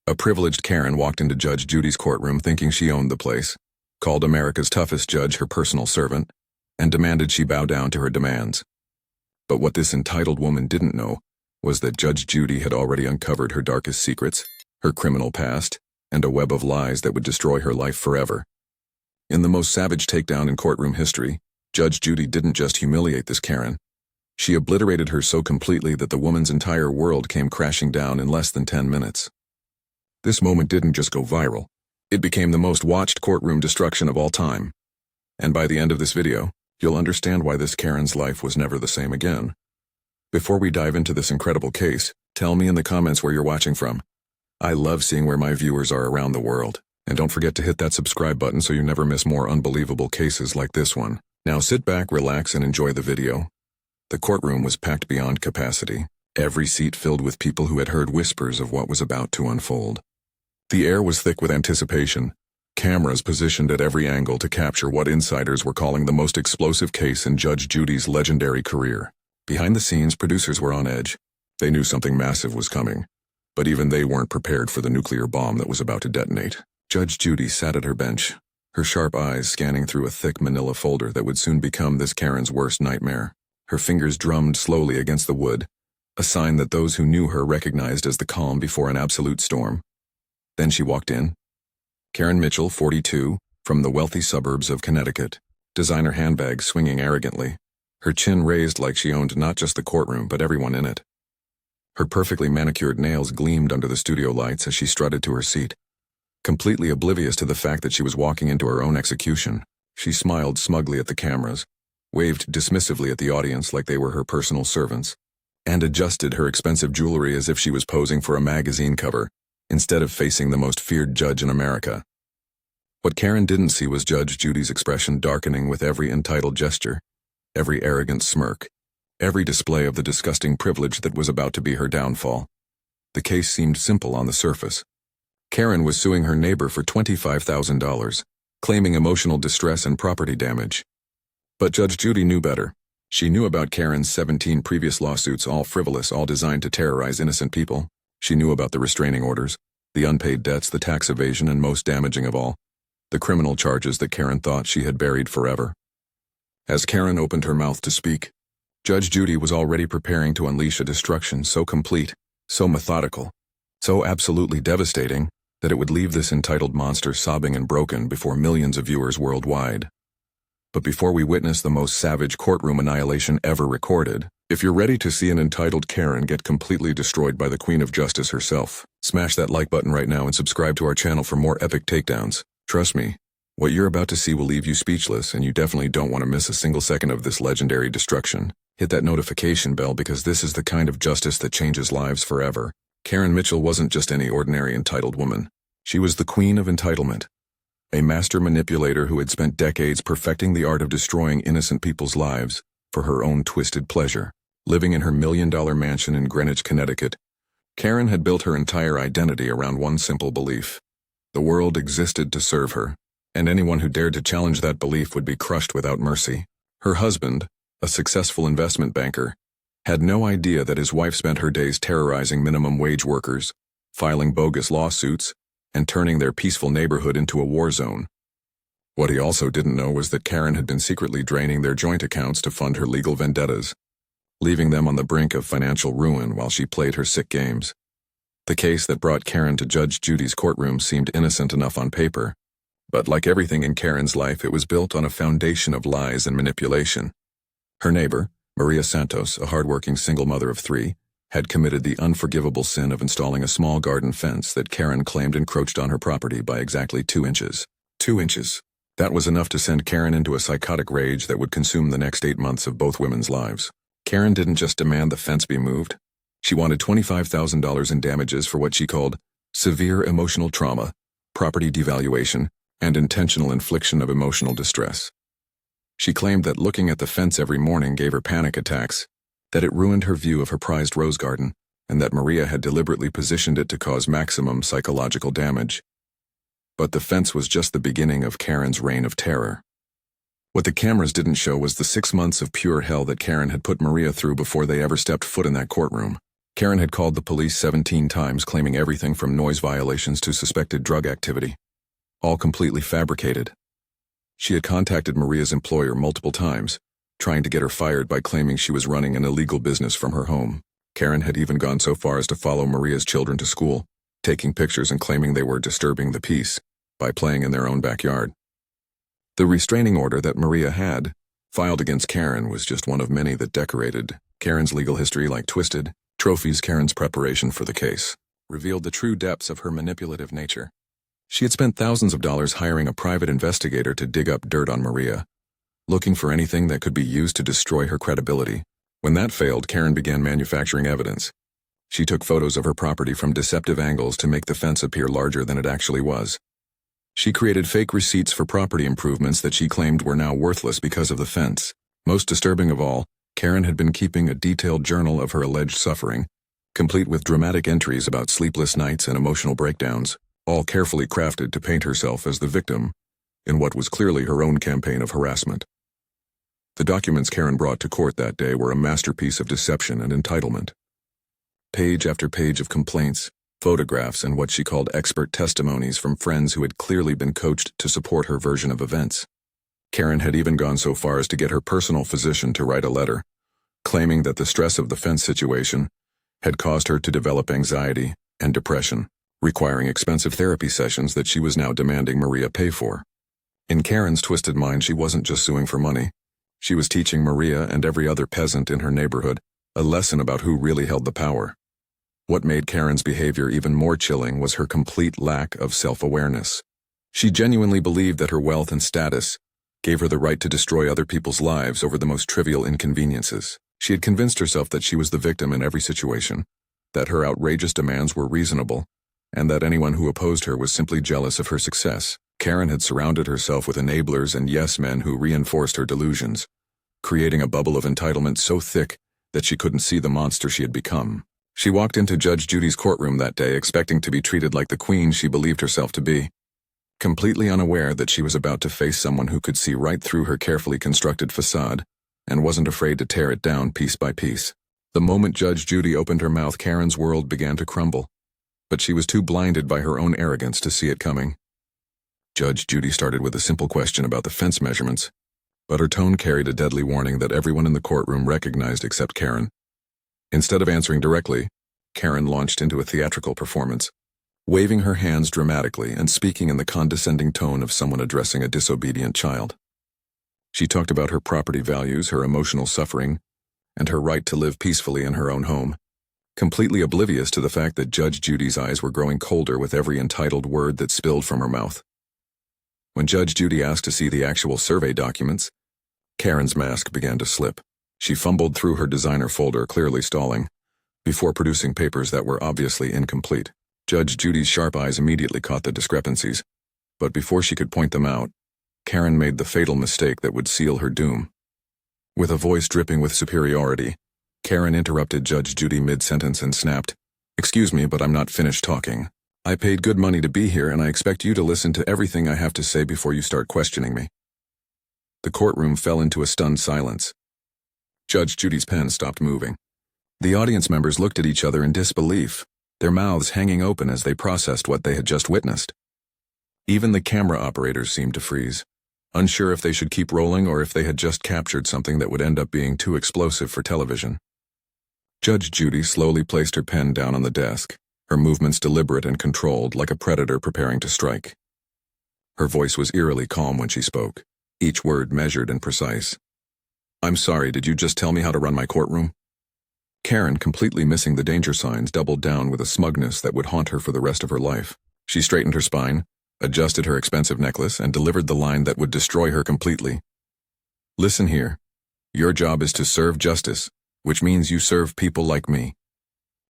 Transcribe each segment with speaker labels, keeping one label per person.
Speaker 1: A privileged Karen walked into Judge Judy's courtroom thinking she owned the place, called America's toughest judge her personal servant, and demanded she bow down to her demands. But what this entitled woman didn't know was that Judge Judy had already uncovered her darkest secrets, her criminal past, and a web of lies that would destroy her life forever. In the most savage takedown in courtroom history, Judge Judy didn't just humiliate this Karen. She obliterated her so completely that the woman's entire world came crashing down in less than 10 minutes. This moment didn't just go viral. It became the most watched courtroom destruction of all time. And by the end of this video, you'll understand why this Karen's life was never the same again. Before we dive into this incredible case, tell me in the comments where you're watching from. I love seeing where my viewers are around the world. And don't forget to hit that subscribe button so you never miss more unbelievable cases like this one. Now sit back, relax, and enjoy the video. The courtroom was packed beyond capacity, every seat filled with people who had heard whispers of what was about to unfold. The air was thick with anticipation, cameras positioned at every angle to capture what insiders were calling the most explosive case in Judge Judy's legendary career. Behind the scenes, producers were on edge. They knew something massive was coming, but even they weren't prepared for the nuclear bomb that was about to detonate. Judge Judy sat at her bench, her sharp eyes scanning through a thick manila folder that would soon become this Karen's worst nightmare. Her fingers drummed slowly against the wood, a sign that those who knew her recognized as the calm before an absolute storm. Then she walked in. Karen Mitchell, 42, from the wealthy suburbs of Connecticut, designer handbag swinging arrogantly, her chin raised like she owned not just the courtroom but everyone in it. Her perfectly manicured nails gleamed under the studio lights as she strutted to her seat. Completely oblivious to the fact that she was walking into her own execution, she smiled smugly at the cameras, waved dismissively at the audience like they were her personal servants, and adjusted her expensive jewelry as if she was posing for a magazine cover, instead of facing the most feared judge in America. What Karen didn't see was Judge Judy's expression darkening with every entitled gesture, every arrogant smirk, every display of the disgusting privilege that was about to be her downfall. The case seemed simple on the surface. Karen was suing her neighbor for $25,000, claiming emotional distress and property damage. But Judge Judy knew better. She knew about Karen's 17 previous lawsuits, all frivolous, all designed to terrorize innocent people. She knew about the restraining orders, the unpaid debts, the tax evasion, and most damaging of all, the criminal charges that Karen thought she had buried forever. As Karen opened her mouth to speak, Judge Judy was already preparing to unleash a destruction so complete, so methodical, so absolutely devastating, that it would leave this entitled monster sobbing and broken before millions of viewers worldwide. But before we witness the most savage courtroom annihilation ever recorded, if you're ready to see an entitled Karen get completely destroyed by the Queen of Justice herself, smash that like button right now and subscribe to our channel for more epic takedowns. Trust me, what you're about to see will leave you speechless, and you definitely don't want to miss a single second of this legendary destruction. Hit that notification bell because this is the kind of justice that changes lives forever. Karen Mitchell wasn't just any ordinary entitled woman. She was the queen of entitlement, a master manipulator who had spent decades perfecting the art of destroying innocent people's lives for her own twisted pleasure. Living in her million-dollar mansion in Greenwich, Connecticut, Karen had built her entire identity around one simple belief. The world existed to serve her, and anyone who dared to challenge that belief would be crushed without mercy. Her husband, a successful investment banker, had no idea that his wife spent her days terrorizing minimum wage workers, filing bogus lawsuits, and turning their peaceful neighborhood into a war zone. What he also didn't know was that Karen had been secretly draining their joint accounts to fund her legal vendettas, leaving them on the brink of financial ruin while she played her sick games. The case that brought Karen to Judge Judy's courtroom seemed innocent enough on paper, but like everything in Karen's life, it was built on a foundation of lies and manipulation. Her neighbor, Maria Santos, a hardworking single mother of 3, had committed the unforgivable sin of installing a small garden fence that Karen claimed encroached on her property by exactly 2 inches. 2 inches. That was enough to send Karen into a psychotic rage that would consume the next 8 months of both women's lives. Karen didn't just demand the fence be moved. She wanted $25,000 in damages for what she called severe emotional trauma, property devaluation, and intentional infliction of emotional distress. She claimed that looking at the fence every morning gave her panic attacks, that it ruined her view of her prized rose garden, and that Maria had deliberately positioned it to cause maximum psychological damage. But the fence was just the beginning of Karen's reign of terror. What the cameras didn't show was the 6 months of pure hell that Karen had put Maria through before they ever stepped foot in that courtroom. Karen had called the police 17 times, claiming everything from noise violations to suspected drug activity, all completely fabricated. She had contacted Maria's employer multiple times, trying to get her fired by claiming she was running an illegal business from her home. Karen had even gone so far as to follow Maria's children to school, taking pictures and claiming they were disturbing the peace by playing in their own backyard. The restraining order that Maria had filed against Karen was just one of many that decorated Karen's legal history like twisted trophies. Karen's preparation for the case revealed the true depths of her manipulative nature. She had spent thousands of dollars hiring a private investigator to dig up dirt on Maria, looking for anything that could be used to destroy her credibility. When that failed, Karen began manufacturing evidence. She took photos of her property from deceptive angles to make the fence appear larger than it actually was. She created fake receipts for property improvements that she claimed were now worthless because of the fence. Most disturbing of all, Karen had been keeping a detailed journal of her alleged suffering, complete with dramatic entries about sleepless nights and emotional breakdowns, all carefully crafted to paint herself as the victim in what was clearly her own campaign of harassment. The documents Karen brought to court that day were a masterpiece of deception and entitlement. Page after page of complaints, photographs, and what she called expert testimonies from friends who had clearly been coached to support her version of events. Karen had even gone so far as to get her personal physician to write a letter, claiming that the stress of the fence situation had caused her to develop anxiety and depression, requiring expensive therapy sessions that she was now demanding Maria pay for. In Karen's twisted mind, she wasn't just suing for money. She was teaching Maria and every other peasant in her neighborhood a lesson about who really held the power. What made Karen's behavior even more chilling was her complete lack of self-awareness. She genuinely believed that her wealth and status gave her the right to destroy other people's lives over the most trivial inconveniences. She had convinced herself that she was the victim in every situation, that her outrageous demands were reasonable, and that anyone who opposed her was simply jealous of her success. Karen had surrounded herself with enablers and yes-men who reinforced her delusions, creating a bubble of entitlement so thick that she couldn't see the monster she had become. She walked into Judge Judy's courtroom that day expecting to be treated like the queen she believed herself to be, completely unaware that she was about to face someone who could see right through her carefully constructed facade and wasn't afraid to tear it down piece by piece. The moment Judge Judy opened her mouth, Karen's world began to crumble, but she was too blinded by her own arrogance to see it coming. Judge Judy started with a simple question about the fence measurements, but her tone carried a deadly warning that everyone in the courtroom recognized except Karen. Instead of answering directly, Karen launched into a theatrical performance, waving her hands dramatically and speaking in the condescending tone of someone addressing a disobedient child. She talked about her property values, her emotional suffering, and her right to live peacefully in her own home, completely oblivious to the fact that Judge Judy's eyes were growing colder with every entitled word that spilled from her mouth. When Judge Judy asked to see the actual survey documents, Karen's mask began to slip. She fumbled through her designer folder, clearly stalling, before producing papers that were obviously incomplete. Judge Judy's sharp eyes immediately caught the discrepancies, but before she could point them out, Karen made the fatal mistake that would seal her doom. With a voice dripping with superiority, Karen interrupted Judge Judy mid-sentence and snapped, "Excuse me, but I'm not finished talking. I paid good money to be here, and I expect you to listen to everything I have to say before you start questioning me." The courtroom fell into a stunned silence. Judge Judy's pen stopped moving. The audience members looked at each other in disbelief, their mouths hanging open as they processed what they had just witnessed. Even the camera operators seemed to freeze, unsure if they should keep rolling or if they had just captured something that would end up being too explosive for television. Judge Judy slowly placed her pen down on the desk, her movements deliberate and controlled like a predator preparing to strike. Her voice was eerily calm when she spoke, each word measured and precise. "I'm sorry, did you just tell me how to run my courtroom?" Karen, completely missing the danger signs, doubled down with a smugness that would haunt her for the rest of her life. She straightened her spine, adjusted her expensive necklace, and delivered the line that would destroy her completely. "Listen here. Your job is to serve justice, which means you serve people like me.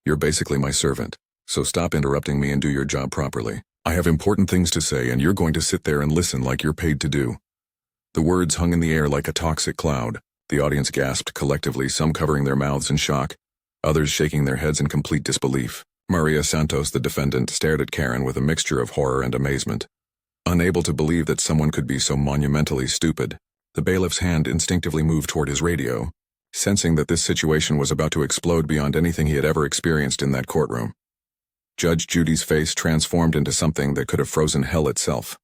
Speaker 1: You're basically my servant, so stop interrupting me and do your job properly. I have important things to say, and you're going to sit there and listen like you're paid to do." The words hung in the air like a toxic cloud. The audience gasped collectively, some covering their mouths in shock, others shaking their heads in complete disbelief. Maria Santos, the defendant, stared at Karen with a mixture of horror and amazement. Unable to believe that someone could be so monumentally stupid, the bailiff's hand instinctively moved toward his radio, sensing that this situation was about to explode beyond anything he had ever experienced in that courtroom. Judge Judy's face transformed into something that could have frozen hell itself.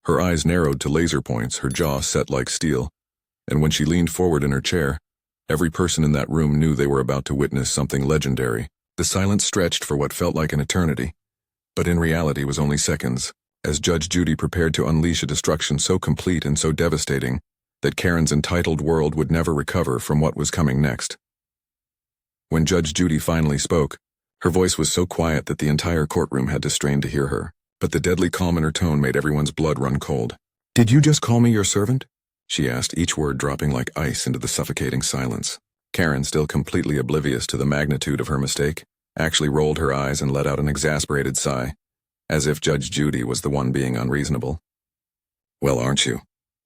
Speaker 1: Her eyes narrowed to laser points, her jaw set like steel, and when she leaned forward in her chair, every person in that room knew they were about to witness something legendary. The silence stretched for what felt like an eternity, but in reality was only seconds, as Judge Judy prepared to unleash a destruction so complete and so devastating that Karen's entitled world would never recover from what was coming next. When Judge Judy finally spoke, her voice was so quiet that the entire courtroom had to strain to hear her, but the deadly calm in her tone made everyone's blood run cold. "Did you just call me your servant?" she asked, each word dropping like ice into the suffocating silence. Karen, still completely oblivious to the magnitude of her mistake, actually rolled her eyes and let out an exasperated sigh, as if Judge Judy was the one being unreasonable. "Well, aren't you?"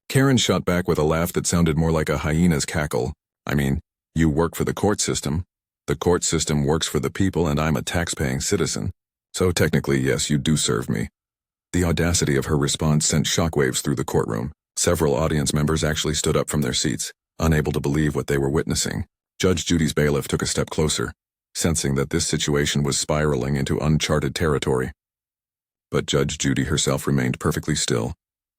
Speaker 1: Karen shot back with a laugh that sounded more like a hyena's cackle. "I mean, you work for the court system. The court system works for the people, and I'm a tax-paying citizen. So technically, yes, you do serve me." The audacity of her response sent shockwaves through the courtroom. Several audience members actually stood up from their seats, unable to believe what they were witnessing. Judge Judy's bailiff took a step closer, sensing that this situation was spiraling into uncharted territory. But Judge Judy herself remained perfectly still,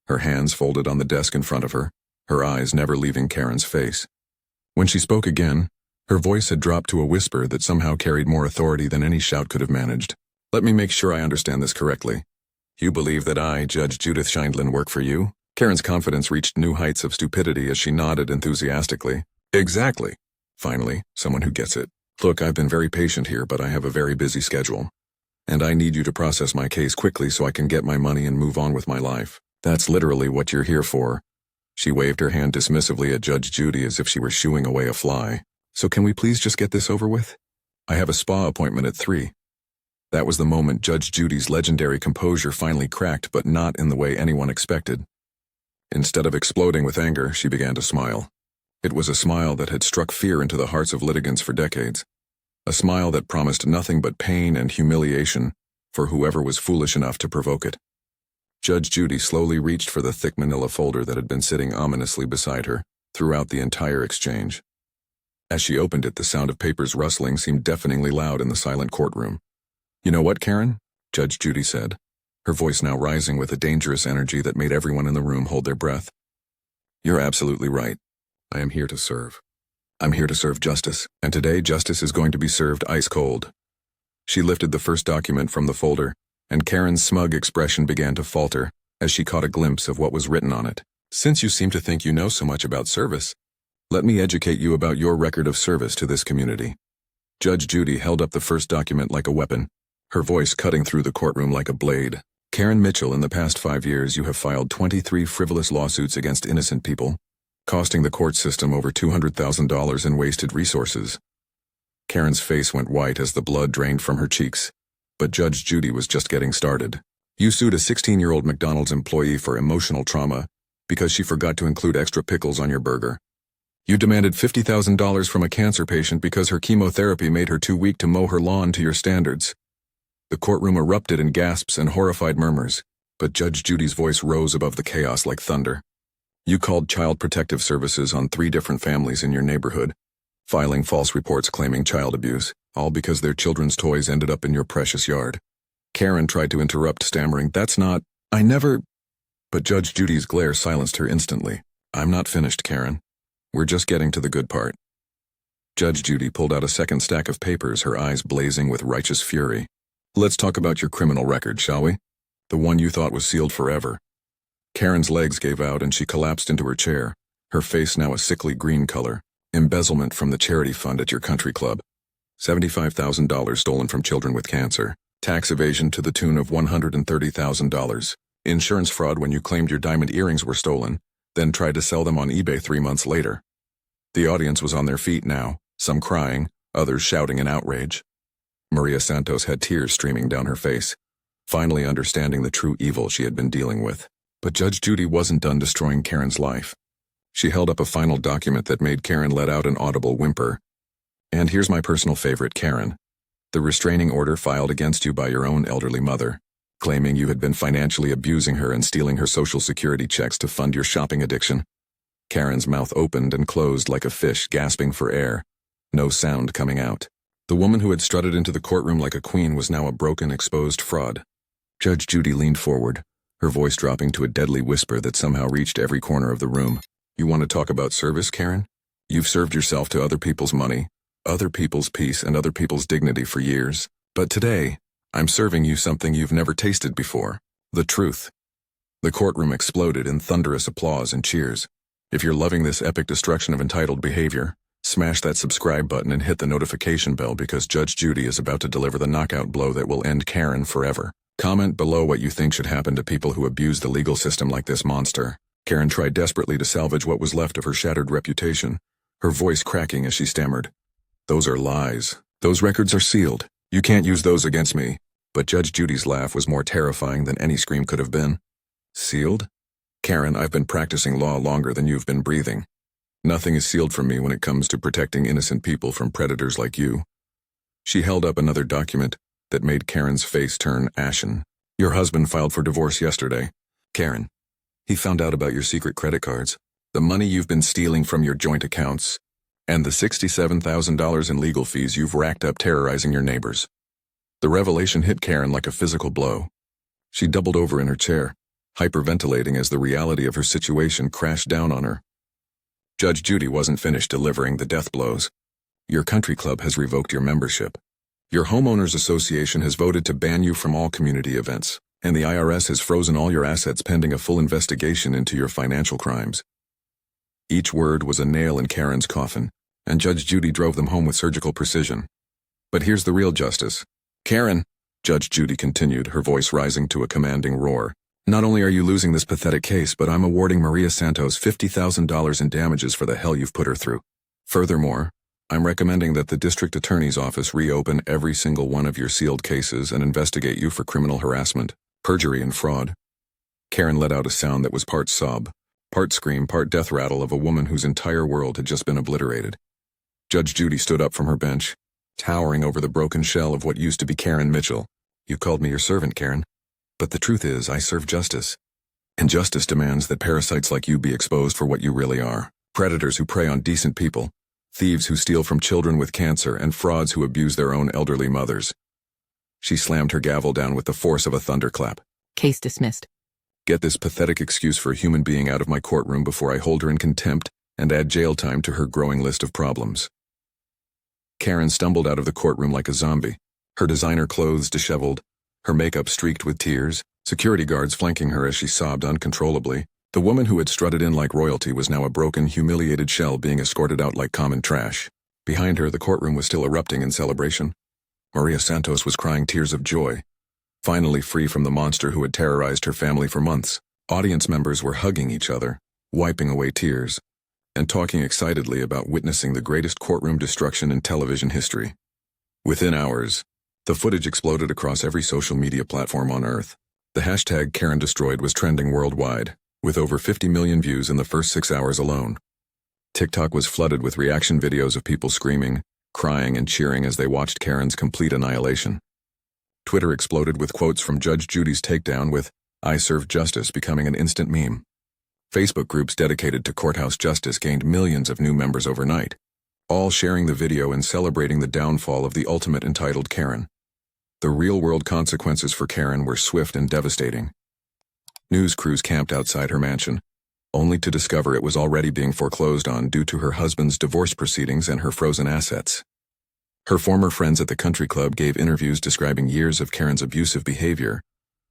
Speaker 1: her hands folded on the desk in front of her, her eyes never leaving Karen's face. When she spoke again, her voice had dropped to a whisper that somehow carried more authority than any shout could have managed. "Let me make sure I understand this correctly. You believe that I, Judge Judith Scheindlin, work for you?" Karen's confidence reached new heights of stupidity as she nodded enthusiastically. "Exactly. Finally, someone who gets it. Look, I've been very patient here, but I have a very busy schedule. And I need you to process my case quickly so I can get my money and move on with my life. That's literally what you're here for." She waved her hand dismissively at Judge Judy as if she were shooing away a fly. "So can we please just get this over with? I have a spa appointment at 3. That was the moment Judge Judy's legendary composure finally cracked, but not in the way anyone expected. Instead of exploding with anger, she began to smile. It was a smile that had struck fear into the hearts of litigants for decades. A smile that promised nothing but pain and humiliation for whoever was foolish enough to provoke it. Judge Judy slowly reached for the thick manila folder that had been sitting ominously beside her throughout the entire exchange. As she opened it, the sound of papers rustling seemed deafeningly loud in the silent courtroom. "You know what, Karen?" Judge Judy said, her voice now rising with a dangerous energy that made everyone in the room hold their breath. "You're absolutely right. I am here to serve. I'm here to serve justice, and today justice is going to be served ice cold." She lifted the first document from the folder, and Karen's smug expression began to falter as she caught a glimpse of what was written on it. "Since you seem to think you know so much about service, let me educate you about your record of service to this community." Judge Judy held up the first document like a weapon, her voice cutting through the courtroom like a blade. "Karen Mitchell, in the past 5 years you have filed 23 frivolous lawsuits against innocent people, costing the court system over $200,000 in wasted resources." Karen's face went white as the blood drained from her cheeks, but Judge Judy was just getting started. "You sued a 16-year-old McDonald's employee for emotional trauma because she forgot to include extra pickles on your burger. You demanded $50,000 from a cancer patient because her chemotherapy made her too weak to mow her lawn to your standards." The courtroom erupted in gasps and horrified murmurs, but Judge Judy's voice rose above the chaos like thunder. "You called Child Protective Services on 3 different families in your neighborhood, filing false reports claiming child abuse, all because their children's toys ended up in your precious yard." Karen tried to interrupt, stammering, "That's not, I never—" But Judge Judy's glare silenced her instantly. "I'm not finished, Karen. We're just getting to the good part." Judge Judy pulled out a second stack of papers, her eyes blazing with righteous fury. "Let's talk about your criminal record, shall we? The one you thought was sealed forever." Karen's legs gave out and she collapsed into her chair, her face now a sickly green color. "Embezzlement from the charity fund at your country club. $75,000 stolen from children with cancer. Tax evasion to the tune of $130,000. Insurance fraud when you claimed your diamond earrings were stolen, then tried to sell them on eBay 3 months later." The audience was on their feet now, some crying, others shouting in outrage. Maria Santos had tears streaming down her face, finally understanding the true evil she had been dealing with. But Judge Judy wasn't done destroying Karen's life. She held up a final document that made Karen let out an audible whimper. "And here's my personal favorite, Karen. The restraining order filed against you by your own elderly mother, claiming you had been financially abusing her and stealing her Social Security checks to fund your shopping addiction. Karen's mouth opened and closed like a fish gasping for air. No sound coming out. The woman who had strutted into the courtroom like a queen was now a broken, exposed fraud. Judge Judy leaned forward, her voice dropping to a deadly whisper that somehow reached every corner of the room. You want to talk about service, Karen? You've served yourself to other people's money, other people's peace, and other people's dignity for years. But today, I'm serving you something you've never tasted before. The truth. The courtroom exploded in thunderous applause and cheers. If you're loving this epic destruction of entitled behavior, smash that subscribe button and hit the notification bell because Judge Judy is about to deliver the knockout blow that will end Karen forever. Comment below what you think should happen to people who abuse the legal system like this monster. Karen tried desperately to salvage what was left of her shattered reputation, her voice cracking as she stammered. Those are lies. Those records are sealed. You can't use those against me. But Judge Judy's laugh was more terrifying than any scream could have been. Sealed? Karen, I've been practicing law longer than you've been breathing. Nothing is sealed from me when it comes to protecting innocent people from predators like you. She held up another document that made Karen's face turn ashen. Your husband filed for divorce yesterday. Karen, he found out about your secret credit cards, the money you've been stealing from your joint accounts, and the $67,000 in legal fees you've racked up terrorizing your neighbors. The revelation hit Karen like a physical blow. She doubled over in her chair, hyperventilating as the reality of her situation crashed down on her. Judge Judy wasn't finished delivering the death blows. Your country club has revoked your membership. Your homeowners association has voted to ban you from all community events, and the IRS has frozen all your assets pending a full investigation into your financial crimes. Each word was a nail in Karen's coffin, and Judge Judy drove them home with surgical precision. But here's the real justice. Karen, Judge Judy continued, her voice rising to a commanding roar. Not only are you losing this pathetic case, but I'm awarding Maria Santos $50,000 in damages for the hell you've put her through. Furthermore, I'm recommending that the district attorney's office reopen every single one of your sealed cases and investigate you for criminal harassment, perjury, and fraud. Karen let out a sound that was part sob, part scream, part death rattle of a woman whose entire world had just been obliterated. Judge Judy stood up from her bench, towering over the broken shell of what used to be Karen Mitchell. You called me your servant, Karen. But the truth is, I serve justice. And justice demands that parasites like you be exposed for what you really are. Predators who prey on decent people, thieves who steal from children with cancer, and frauds who abuse their own elderly mothers. She slammed her gavel down with the force of a thunderclap.
Speaker 2: Case dismissed.
Speaker 1: Get this pathetic excuse for a human being out of my courtroom before I hold her in contempt and add jail time to her growing list of problems. Karen stumbled out of the courtroom like a zombie, her designer clothes disheveled, her makeup streaked with tears, security guards flanking her as she sobbed uncontrollably. The woman who had strutted in like royalty was now a broken, humiliated shell being escorted out like common trash. Behind her, the courtroom was still erupting in celebration. Maria Santos was crying tears of joy, finally free from the monster who had terrorized her family for months. Audience members were hugging each other, wiping away tears, and talking excitedly about witnessing the greatest courtroom destruction in television history. Within hours, the footage exploded across every social media platform on Earth. The hashtag Karen Destroyed was trending worldwide, with over 50 million views in the first 6 hours alone. TikTok was flooded with reaction videos of people screaming, crying, and cheering as they watched Karen's complete annihilation. Twitter exploded with quotes from Judge Judy's takedown, with "I serve justice" becoming an instant meme. Facebook groups dedicated to courthouse justice gained millions of new members overnight, all sharing the video and celebrating the downfall of the ultimate entitled Karen. The real-world consequences for Karen were swift and devastating. News crews camped outside her mansion, only to discover it was already being foreclosed on due to her husband's divorce proceedings and her frozen assets. Her former friends at the country club gave interviews describing years of Karen's abusive behavior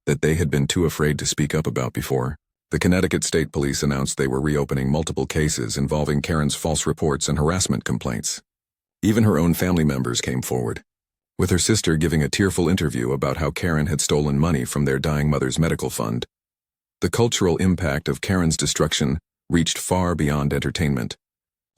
Speaker 1: that they had been too afraid to speak up about before. The Connecticut State Police announced they were reopening multiple cases involving Karen's false reports and harassment complaints. Even her own family members came forward, with her sister giving a tearful interview about how Karen had stolen money from their dying mother's medical fund. The cultural impact of Karen's destruction reached far beyond entertainment.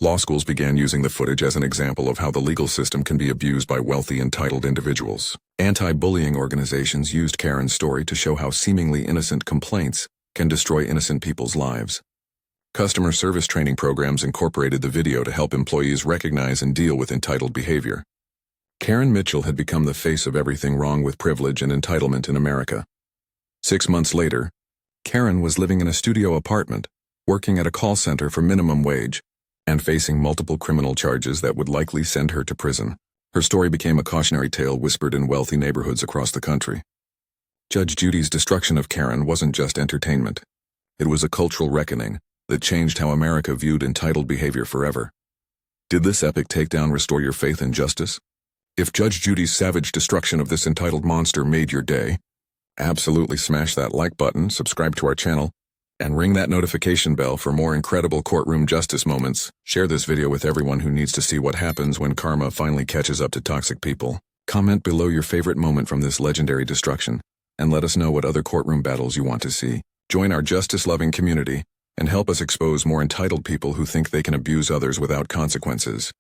Speaker 1: Law schools began using the footage as an example of how the legal system can be abused by wealthy, entitled individuals. Anti-bullying organizations used Karen's story to show how seemingly innocent complaints can destroy innocent people's lives. Customer service training programs incorporated the video to help employees recognize and deal with entitled behavior. Karen Mitchell had become the face of everything wrong with privilege and entitlement in America. 6 months later, Karen was living in a studio apartment, working at a call center for minimum wage, and facing multiple criminal charges that would likely send her to prison. Her story became a cautionary tale whispered in wealthy neighborhoods across the country. Judge Judy's destruction of Karen wasn't just entertainment. It was a cultural reckoning that changed how America viewed entitled behavior forever. Did this epic takedown restore your faith in justice? If Judge Judy's savage destruction of this entitled monster made your day, absolutely smash that like button, subscribe to our channel, and ring that notification bell for more incredible courtroom justice moments. Share this video with everyone who needs to see what happens when karma finally catches up to toxic people. Comment below your favorite moment from this legendary destruction, and let us know what other courtroom battles you want to see. Join our justice-loving community, and help us expose more entitled people who think they can abuse others without consequences.